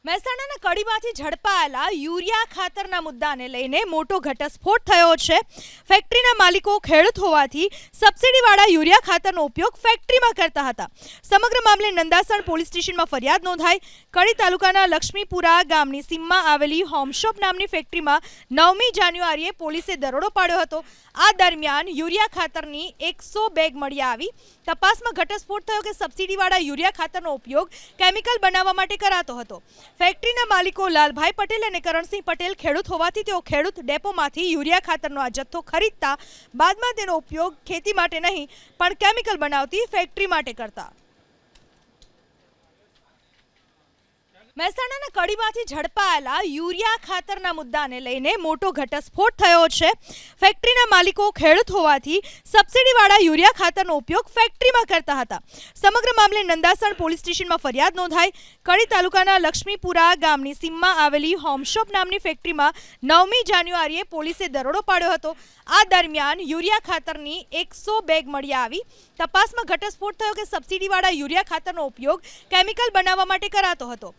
મહેસાણાના કડીમાંથી ઝડપાયેલા યુરિયા ખાતરના મુદ્દાને લઈને મોટો ઘટસ્ફોટ થયો છે। ફેક્ટરીના માલિકો ખેડૂત હોવાથી સબસિડીવાળા યુરિયા ખાતરનો ઉપયોગ ફેક્ટરીમાં કરતા હતા। સમગ્ર મામલે નંદાસણ પોલીસ સ્ટેશનમાં ફરિયાદ નોંધાઈ। કડી તાલુકાના લક્ષ્મીપુરા ગામની સીમમાં આવેલી હોમશોપ નામની ફેક્ટરીમાં 9મી જાન્યુઆરીએ પોલીસે દરોડો પાડ્યો હતો। આ દરમિયાન યુરિયા ખાતરની 100 બેગ મળી આવી। તપાસમાં ઘટસ્ફોટ થયો કે સબસિડીવાળા યુરિયા ખાતરનો ઉપયોગ કેમિકલ બનાવવા માટે કરાતો હતો। ફેક્ટરીના માલિકો લાલભાઈ પટેલ અને કરણસિંહ પટેલ ખેડૂત હોવાથી તેઓ ખેડૂત ડેપોમાંથી યુરિયા ખાતરનો આ જથ્થો ખરીદતા બાદમાં તેનો ઉપયોગ ખેતી માટે નહીં પણ કેમિકલ બનાવતી ફેક્ટરી માટે કરતા। મહેસાણાના કડીમાંથી ઝડપાયેલા યુરિયા ખાતરના મુદ્દાને લઈને મોટો ઘટસ્ફોટ થયો છે। ફેક્ટરીના માલિકો ખેડૂત હોવાથી સબસિડીવાળા યુરિયા ખાતરનો ઉપયોગ ફેક્ટરીમાં કરતા હતા। સમગ્ર મામલે નંદાસણ પોલીસ સ્ટેશનમાં ફરિયાદ નોંધાઈ। કડી તાલુકાના લક્ષ્મીપુરા ગામની સીમમાં આવેલી હોમશોપ નામની ફેક્ટરીમાં 9મી જાન્યુઆરીએ પોલીસે દરોડો પાડ્યો હતો। આ દરમિયાન યુરિયા ખાતરની 100 બેગ મળી આવી। તપાસમાં ઘટસ્ફોટ થયો કે સબસિડીવાળા યુરિયા ખાતરનો ઉપયોગ કેમિકલ બનાવવા માટે કરાતો હતો।